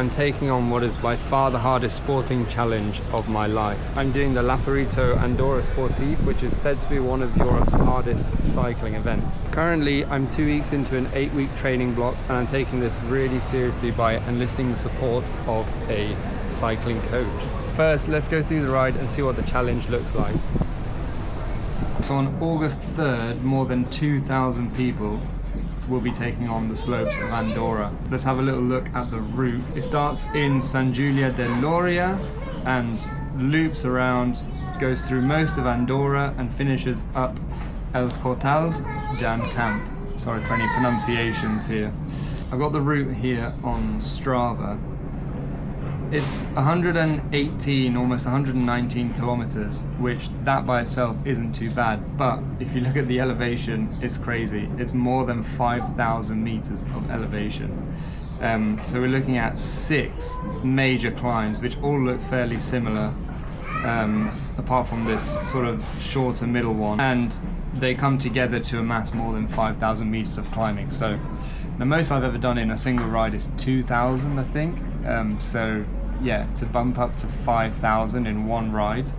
I'm taking on what is by far the hardest sporting challenge of my life. I'm doing the Laperito Andorra Sportif, which is said to be one of Europe's hardest cycling events. Currently, I'm 2 weeks into an 8-week training block, and I'm taking this really seriously by enlisting the support of a cycling coach. First, let's go through the ride and see what the challenge looks like. So on August 3rd, more than 2,000 people will be taking on the slopes of Andorra. Let's have a little look at the route. It starts in Sant Julià de Lòria and loops around, goes through most of Andorra and finishes up Els Cortals d'en Camp. Sorry for any pronunciations here. I've got the route here on Strava. It's 118, almost 119 kilometers, which that by itself isn't too bad. But if you look at the elevation, it's crazy. It's more than 5,000 meters of elevation. So we're looking at 6 major climbs, which all look fairly similar, apart from this sort of shorter middle one. And they come together to amass more than 5,000 meters of climbing. So the most I've ever done in a single ride is 2,000, I think. So yeah, to bump up to 5,000 in one ride,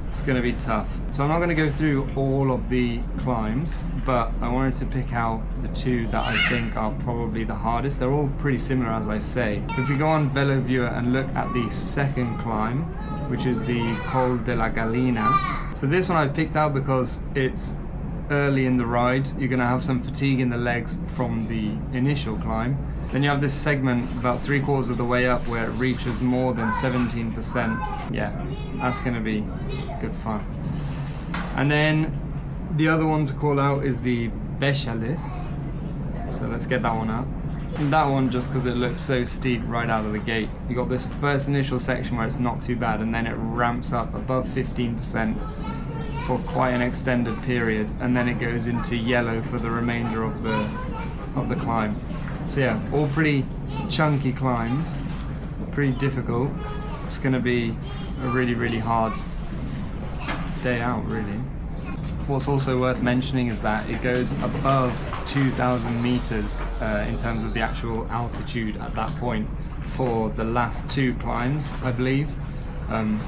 it's going to be tough. So I'm not going to go through all of the climbs, but I wanted to pick out the 2 that I think are probably the hardest. They're all pretty similar, as I say. If we go on Velo Viewer and look at the second climb, which is the Col de la Gallina. So this one I've picked out because it's early in the ride. You're going to have some fatigue in the legs from the initial climb. Then you have this segment about 3/4 of the way up where it reaches more than 17%. Yeah, that's going to be good fun. And then the other one to call out is the Béchalis. So let's get that one out. And that one, just because it looks so steep right out of the gate. You got this first initial section where it's not too bad, and then it ramps up above 15% for quite an extended period, and then it goes into yellow for the remainder of the climb. So yeah, all pretty chunky climbs, pretty difficult. It's going to be a really, really hard day out, really. What's also worth mentioning is that it goes above 2,000 meters in terms of the actual altitude at that point for the last 2 climbs, I believe.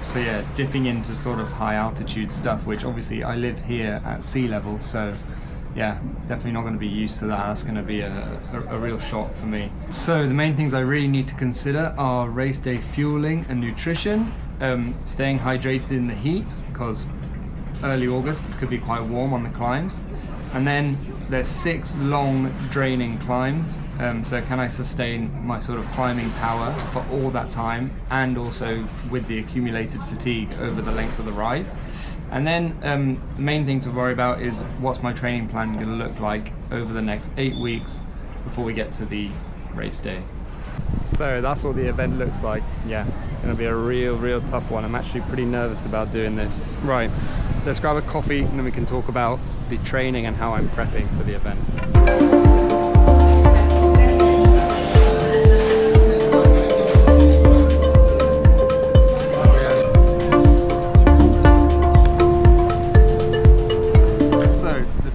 So yeah, dipping into sort of high altitude stuff, which obviously I live here at sea level, so yeah, definitely not going to be used to that. That's going to be a real shock for me. So the main things I really need to consider are race day fueling and nutrition, staying hydrated in the heat, because early August it could be quite warm on the climbs. And then there's 6 long draining climbs, so can I sustain my sort of climbing power for all that time, and also with the accumulated fatigue over the length of the ride. And then the main thing to worry about is what's my training plan going to look like over the next 8 weeks before we get to the race day. So that's what the event looks like. Yeah, going to be a real tough one. I'm actually pretty nervous about doing this. Right, let's grab a coffee and then we can talk about the training and how I'm prepping for the event.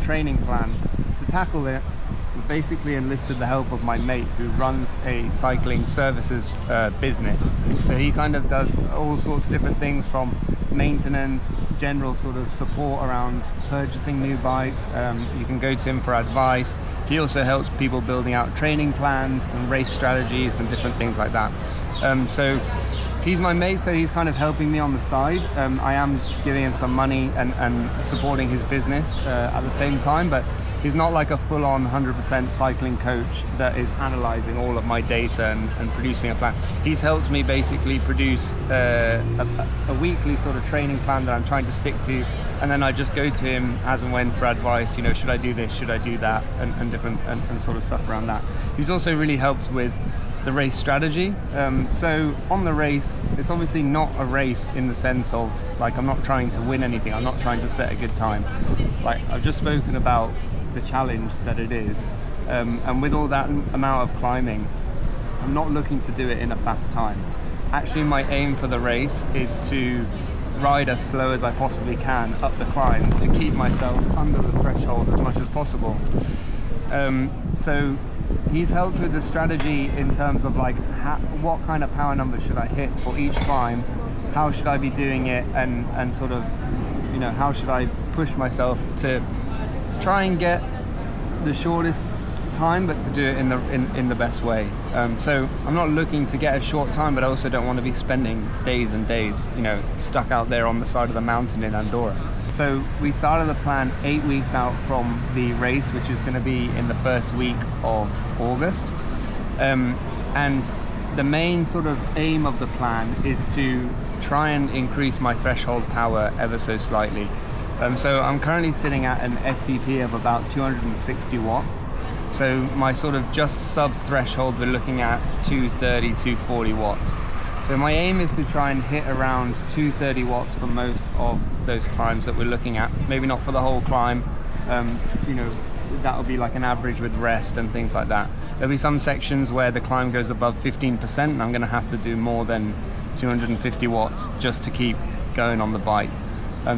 Training plan. To tackle it, we basically enlisted the help of my mate who runs a cycling services business. So he kind of does all sorts of different things, from maintenance, general sort of support around purchasing new bikes. You can go to him for advice. He also helps people building out training plans and race strategies and different things like that. So he's my mate, so he's kind of helping me on the side. I am giving him some money and supporting his business at the same time, but he's not like a full-on 100% cycling coach that is analysing all of my data and producing a plan. He's helped me basically produce a weekly sort of training plan that I'm trying to stick to, and then I just go to him as and when for advice, you know, should I do this, should I do that, and different and sort of stuff around that. He's also really helped with the race strategy. So on the race, it's obviously not a race in the sense of, like, I'm not trying to win anything, I'm not trying to set a good time. Like, I've just spoken about the challenge that it is, and with all that amount of climbing, I'm not looking to do it in a fast time. Actually, my aim for the race is to ride as slow as I possibly can up the climbs to keep myself under the threshold as much as possible. So he's helped with the strategy in terms of like what kind of power number should I hit for each climb, how should I be doing it, and sort of, you know, how should I push myself to try and get the shortest time, but to do it in the best way. So I'm not looking to get a short time, but I also don't want to be spending days and days, you know, stuck out there on the side of the mountain in Andorra. So we started the plan 8 weeks out from the race, which is going to be in the first week of August. And the main sort of aim of the plan is to try and increase my threshold power ever so slightly. So I'm currently sitting at an FTP of about 260 watts. So my sort of just sub threshold, we're looking at 230, 240 watts. So my aim is to try and hit around 230 watts for most of those climbs that we're looking at. Maybe not for the whole climb, you know, that'll be like an average with rest and things like that. There'll be some sections where the climb goes above 15% and I'm gonna have to do more than 250 watts just to keep going on the bike.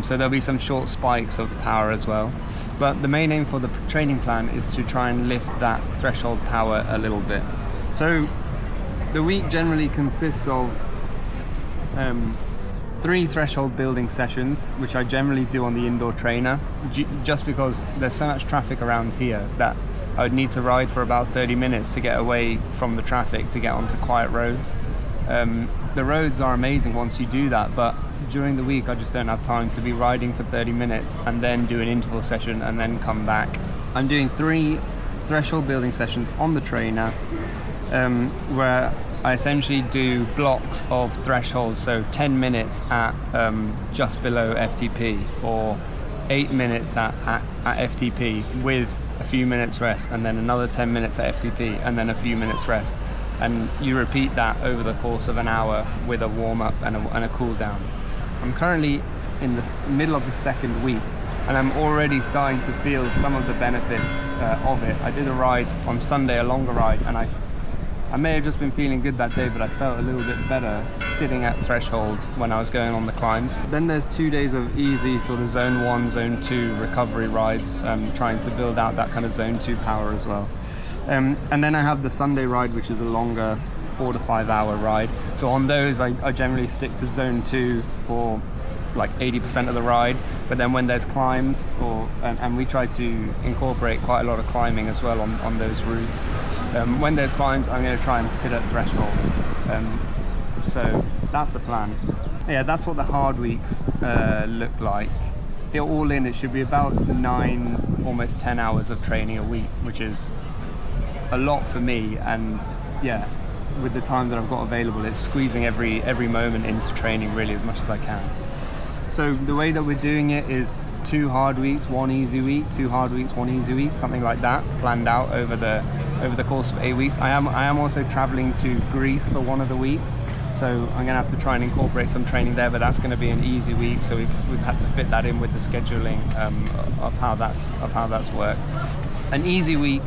So there'll be some short spikes of power as well. But the main aim for the training plan is to try and lift that threshold power a little bit. So the week generally consists of 3 threshold building sessions, which I generally do on the indoor trainer, just because there's so much traffic around here that I would need to ride for about 30 minutes to get away from the traffic to get onto quiet roads. The roads are amazing once you do that, but during the week I just don't have time to be riding for 30 minutes and then do an interval session and then come back. I'm doing 3 threshold building sessions on the trainer, where I essentially do blocks of thresholds, so 10 minutes at just below FTP, or 8 minutes at FTP with a few minutes rest, and then another 10 minutes at FTP and then a few minutes rest. And you repeat that over the course of an hour with a warm-up and a cool down. I'm currently in the middle of the 2nd week and I'm already starting to feel some of the benefits of it. I did a ride on Sunday, a longer ride, and I may have just been feeling good that day, but I felt a little bit better sitting at thresholds when I was going on the climbs. Then there's 2 days of easy sort of zone 1, zone 2 recovery rides, trying to build out that kind of zone 2 power as well. And then I have the Sunday ride, which is a longer 4 to 5 hour ride. So on those I generally stick to zone 2 for like 80% of the ride, but then when there's climbs, and we try to incorporate quite a lot of climbing as well on those routes. When there's climbs, I'm going to try and sit at threshold. So that's the plan. Yeah, that's what the hard weeks look like. All in, it should be about 9, almost 10 hours of training a week, which is a lot for me. And yeah, with the time that I've got available, it's squeezing every moment into training really as much as I can. So the way that we're doing it is 2 hard weeks, 1 easy week, 2 hard weeks, 1 easy week, something like that, planned out over the course of 8 weeks. I am also traveling to Greece for one of the weeks, so I'm gonna have to try and incorporate some training there, but that's gonna be an easy week, so we've had to fit that in with the scheduling of how that's worked. An easy week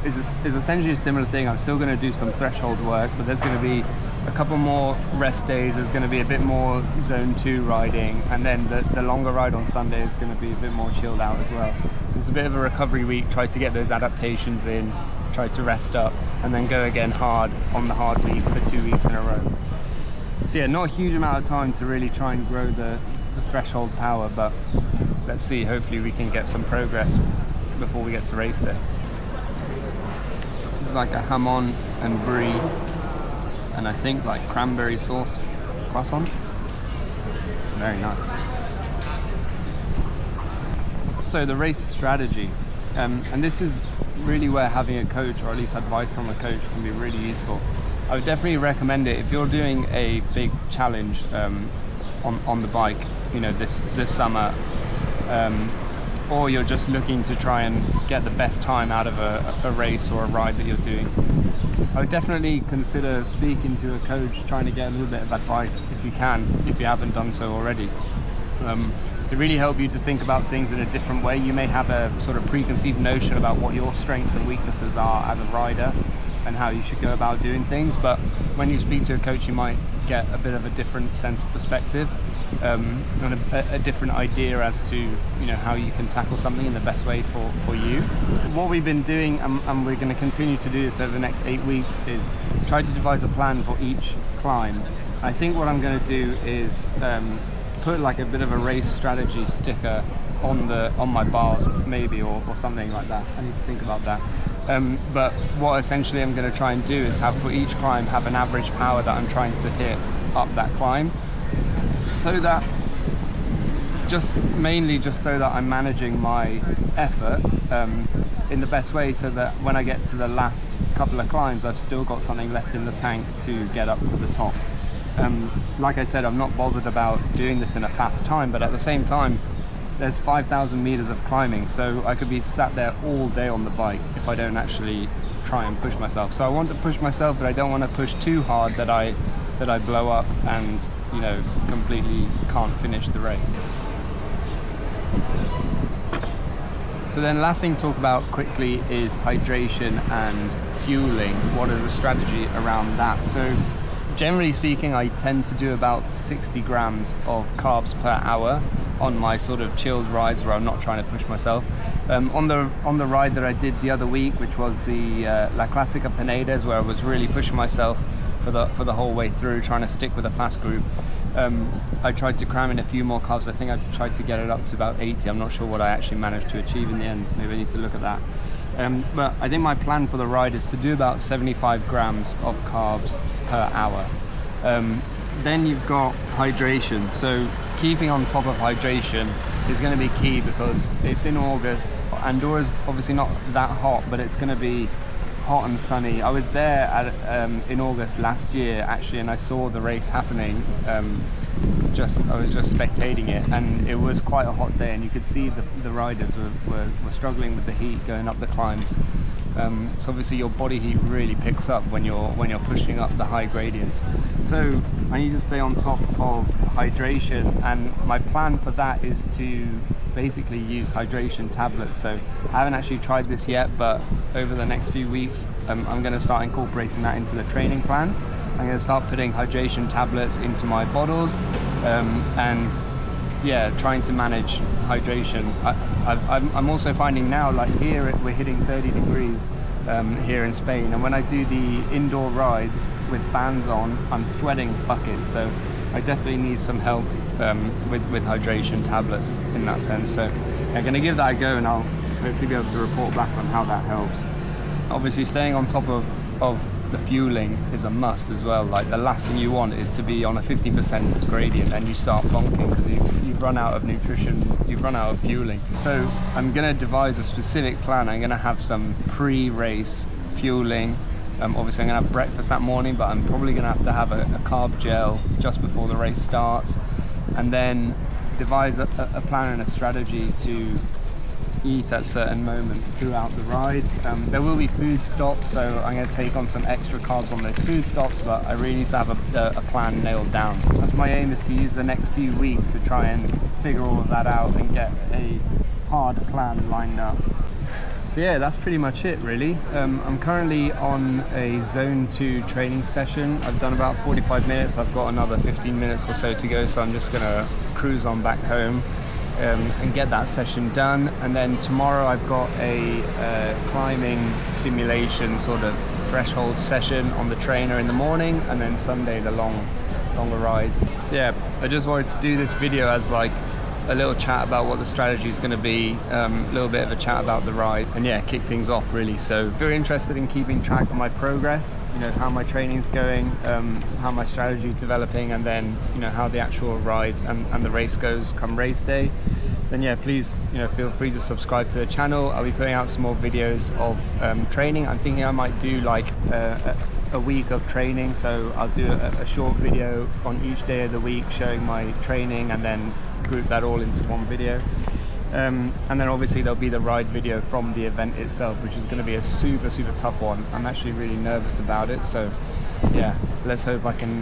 is essentially a similar thing. I'm still going to do some threshold work, but there's going to be a couple more rest days. There's going to be a bit more zone 2 riding, and then the longer ride on Sunday is going to be a bit more chilled out as well. So it's a bit of a recovery week. Try to get those adaptations in, try to rest up, and then go again hard on the hard week for 2 weeks in a row. So yeah, not a huge amount of time to really try and grow the threshold power, but let's see, hopefully we can get some progress before we get to race day. This is like a hamon and brie, and I think like cranberry sauce croissant. Very nice. So the race strategy, and this is really where having a coach, or at least advice from a coach, can be really useful. I would definitely recommend it if you're doing a big challenge on the bike, you know, this summer, or you're just looking to try and get the best time out of a race or a ride that you're doing. I would definitely consider speaking to a coach, trying to get a little bit of advice if you can, if you haven't done so already. To really help you to think about things in a different way. You may have a sort of preconceived notion about what your strengths and weaknesses are as a rider and how you should go about doing things, but when you speak to a coach, you might get a bit of a different sense of perspective, and a different idea as to how you can tackle something in the best way for you. What we've been doing, and we're going to continue to do this over the next 8 weeks, is try to devise a plan for each climb. I think what I'm going to do is put like a bit of a race strategy sticker on my bars maybe, or something like that. I need to think about that. But what essentially I'm going to try and do is have for each climb have an average power that I'm trying to hit up that climb, so that mainly so that I'm managing my effort in the best way, so that when I get to the last couple of climbs I've still got something left in the tank to get up to the top. Like I said, I'm not bothered about doing this in a fast time, but at the same time there's 5,000 meters of climbing, so I could be sat there all day on the bike if I don't actually try and push myself. So I want to push myself, but I don't want to push too hard that I blow up and completely can't finish the race. So then last thing to talk about quickly is hydration and fueling. What is the strategy around that? So generally speaking, I tend to do about 60 grams of carbs per hour on my sort of chilled rides where I'm not trying to push myself. On the ride that I did the other week, which was the La Clásica Penedès, where I was really pushing myself for the whole way through, trying to stick with a fast group, I tried to cram in a few more carbs. I think I tried to get it up to about 80. I'm not sure what I actually managed to achieve in the end. Maybe I need to look at that. But I think my plan for the ride is to do about 75 grams of carbs per hour. Then you've got hydration. So keeping on top of hydration is going to be key, because it's in August. Andorra's obviously not that hot, but it's going to be hot and sunny. I was there in August last year actually, and I saw the race happening. I was just spectating it, and it was quite a hot day, and you could see the riders were struggling with the heat going up the climbs. So obviously your body heat really picks up when you're pushing up the high gradients. So I need to stay on top of hydration, and my plan for that is to basically use hydration tablets. So I haven't actually tried this yet, but over the next few weeks I'm going to start incorporating that into the training plans. I'm going to start putting hydration tablets into my bottles, and yeah, trying to manage hydration. I'm also finding now, like here we're hitting 30 degrees here in Spain, and when I do the indoor rides with fans on, I'm sweating buckets. So I definitely need some help with hydration tablets in that sense. So I'm going to give that a go, and I'll hopefully be able to report back on how that helps. Obviously staying on top of the fueling is a must as well. Like the last thing you want is to be on a 50% gradient and you start bonking because you've run out of nutrition, you've run out of fueling. So I'm going to devise a specific plan. I'm going to have some pre-race fueling. Obviously I'm going to have breakfast that morning, but I'm probably going to have a carb gel just before the race starts, and then devise a plan and a strategy to eat at certain moments throughout the ride. There will be food stops, so I'm going to take on some extra carbs on those food stops, but I really need to have a plan nailed down. That's my aim, is to use the next few weeks to try and figure all of that out and get a hard plan lined up. So yeah, that's pretty much it really. I'm currently on a zone 2 training session. I've done about 45 minutes. I've got another 15 minutes or so to go, so I'm just going to cruise on back home and get that session done. And then tomorrow I've got a climbing simulation sort of threshold session on the trainer in the morning, and then Sunday the longer rides. So yeah, I just wanted to do this video as like a little chat about what the strategy is going to be, a little bit of a chat about the ride, and yeah, kick things off really. So if you're interested in keeping track of my progress, how my training's going, how my strategy is developing, and then how the actual ride and the race goes come race day, then yeah, please feel free to subscribe to the channel. I'll be putting out some more videos of training. I'm thinking I might do like a week of training, so I'll do a short video on each day of the week showing my training, and then group that all into one video. And then obviously there'll be the ride video from the event itself, which is going to be a super tough one. I'm actually really nervous about it, so yeah, let's hope I can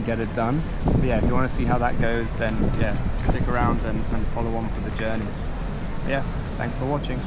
get it done. But yeah, if you want to see how that goes, then yeah, stick around and follow on for the journey. Yeah, thanks for watching.